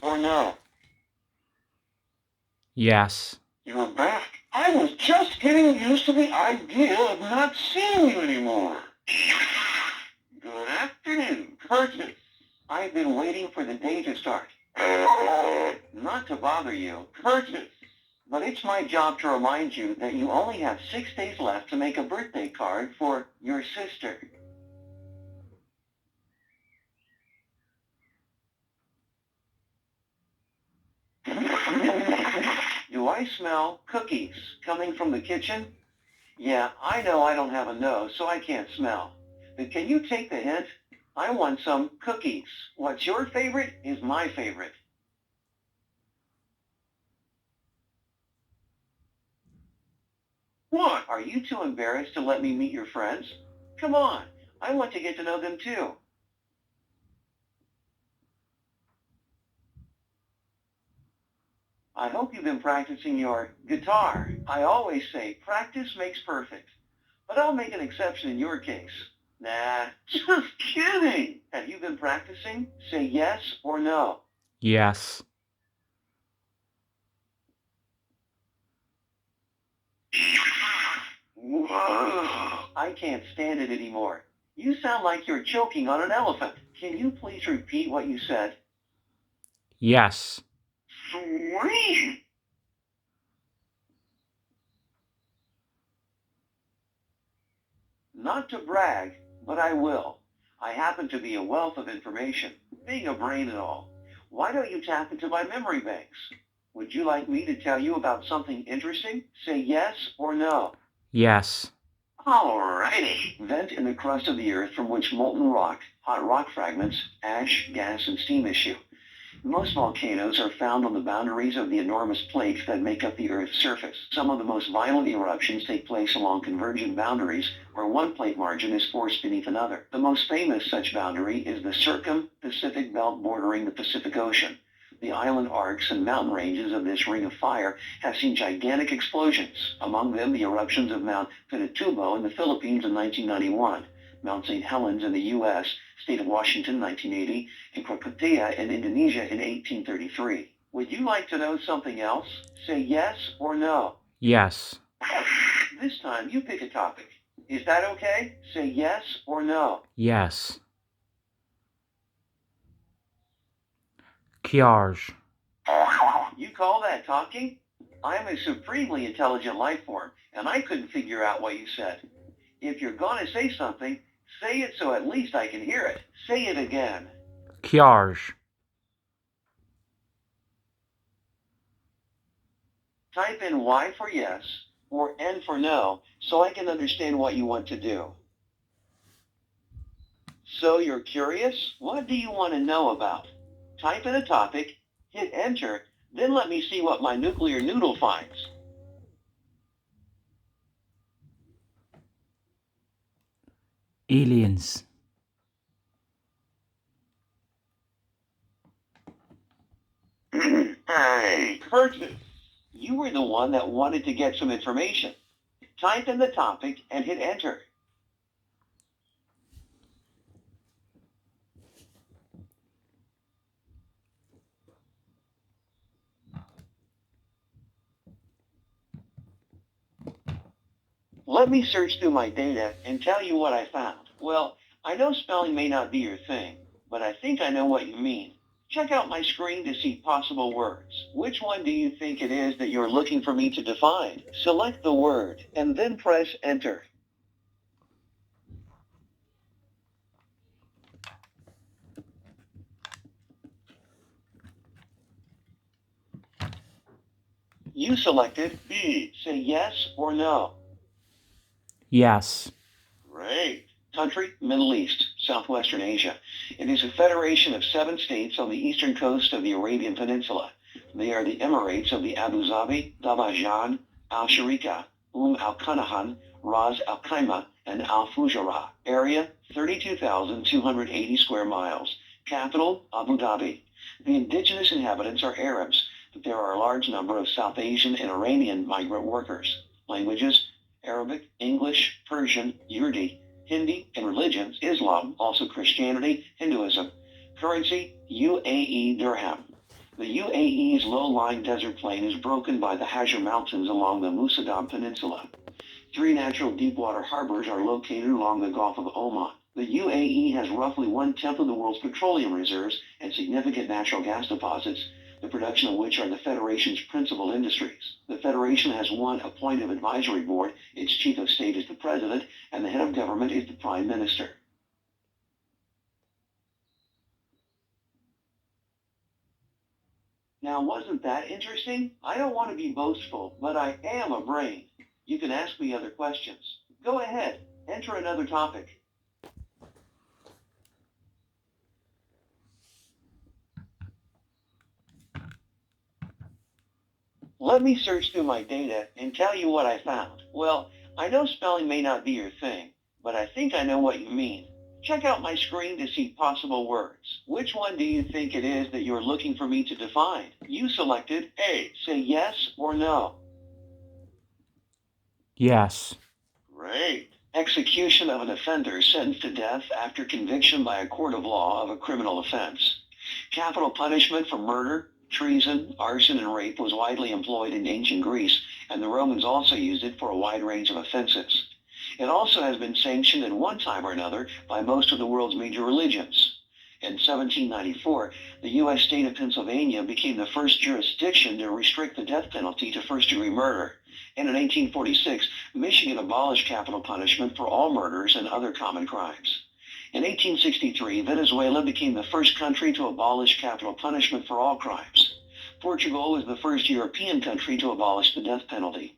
or no? Yes. You're back. I was just getting used to the idea of not seeing you anymore. Good afternoon, Curtis. I've been waiting for the day to start. Not to bother you, Curtis, but it's my job to remind you that you only have 6 days left to make a birthday card for your sister. Do I smell cookies coming from the kitchen? Yeah, I know I don't have a nose, so I can't smell. But can you take the hint? I want some cookies. What's your favorite is my favorite. What? Are you too embarrassed to let me meet your friends? Come on, I want to get to know them too. I hope you've been practicing your guitar. I always say practice makes perfect. But I'll make an exception in your case. Nah, just kidding. Have you been practicing? Say yes or no. Yes. Whoa. I can't stand it anymore. You sound like you're choking on an elephant. Can you please repeat what you said? Yes. Sweet. Not to brag, but I will. I happen to be a wealth of information, being a brain and all. Why don't you tap into my memory banks? Would you like me to tell you about something interesting? Say yes or no. Yes. Alrighty. Vent in the crust of the earth from which molten rock, hot rock fragments, ash, gas, and steam issue. Most volcanoes are found on the boundaries of the enormous plates that make up the Earth's surface. Some of the most violent eruptions take place along convergent boundaries, where one plate margin is forced beneath another. The most famous such boundary is the Circum-Pacific Belt bordering the Pacific Ocean. The island arcs and mountain ranges of this ring of fire have seen gigantic explosions, among them the eruptions of Mount Pinatubo in the Philippines in 1991, Mount St. Helens in the U.S., State of Washington 1980, and Krakatoa in Indonesia in 1833. Would you like to know something else? Say yes or no. Yes. This time you pick a topic. Is that okay? Say yes or no. Yes. Kiarj. You call that talking? I am a supremely intelligent life form, and I couldn't figure out what you said. If you're going to say something, say it so at least I can hear it. Say it again. Kiarj. Type in Y for yes or N for no so I can understand what you want to do. So you're curious? What do you want to know about? Type in a topic, hit enter, then let me see what my nuclear noodle finds. Aliens. Hey, Curtis, you were the one that wanted to get some information. Type in the topic and hit enter. Let me search through my data and tell you what I found. Well, I know spelling may not be your thing, but I think I know what you mean. Check out my screen to see possible words. Which one do you think it is that you're looking for me to define? Select the word and then press enter. You selected B. Say yes or no. Yes. Great. Country, Middle East, Southwestern Asia. It is a federation of 7 states on the eastern coast of the Arabian Peninsula. They are the Emirates of the Abu Dhabi, Dabajan, Al Sharika, Al Kanahan, Ras Al Khaimah, and Al Fujairah. Area 32,280 square miles. Capital Abu Dhabi. The indigenous inhabitants are Arabs, but there are a large number of South Asian and Iranian migrant workers. Languages Arabic, English, Persian, Urdu, Hindi, and religions, Islam, also Christianity, Hinduism. Currency, UAE dirham. The UAE's low-lying desert plain is broken by the Hajar Mountains along the Musaddam Peninsula. 3 natural deepwater harbors are located along the Gulf of Oman. The UAE has roughly 1/10 of the world's petroleum reserves and significant natural gas deposits, the production of which are the Federation's principal industries. The Federation has one appointed advisory board, its chief of state is the president, and the head of government is the prime minister. Now, wasn't that interesting? I don't want to be boastful, but I am a brain. You can ask me other questions. Go ahead, enter another topic. Let me search through my data and tell you what I found. Well, I know spelling may not be your thing, but I think I know what you mean. Check out my screen to see possible words. Which one do you think it is that you're looking for me to define? You selected A. Say yes or no. Yes. Great. Execution of an offender sentenced to death after conviction by a court of law of a criminal offense. Capital punishment for murder, treason, arson, and rape was widely employed in ancient Greece, and the Romans also used it for a wide range of offenses. It also has been sanctioned at one time or another by most of the world's major religions. In 1794, the U.S. state of Pennsylvania became the first jurisdiction to restrict the death penalty to first-degree murder. And in 1846, Michigan abolished capital punishment for all murders and other common crimes. In 1863, Venezuela became the first country to abolish capital punishment for all crimes. Portugal was the first European country to abolish the death penalty.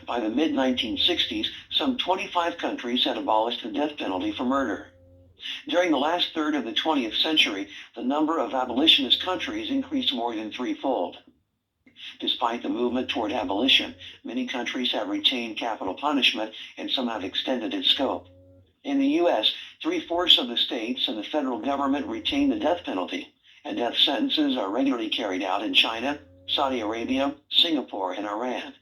By the mid-1960s, some 25 countries had abolished the death penalty for murder. During the last third of the 20th century, the number of abolitionist countries increased more than threefold. Despite the movement toward abolition, many countries have retained capital punishment and some have extended its scope. In the U.S., 3/4 of the states and the federal government retain the death penalty, and death sentences are regularly carried out in China, Saudi Arabia, Singapore, and Iran.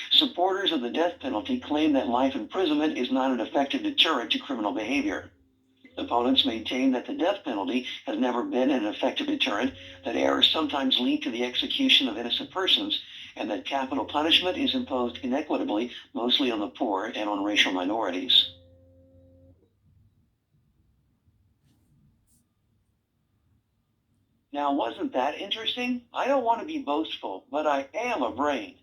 Supporters of the death penalty claim that life imprisonment is not an effective deterrent to criminal behavior. Opponents maintain that the death penalty has never been an effective deterrent, that errors sometimes lead to the execution of innocent persons, and that capital punishment is imposed inequitably, mostly on the poor and on racial minorities. Now, wasn't that interesting? I don't want to be boastful, but I am a brain.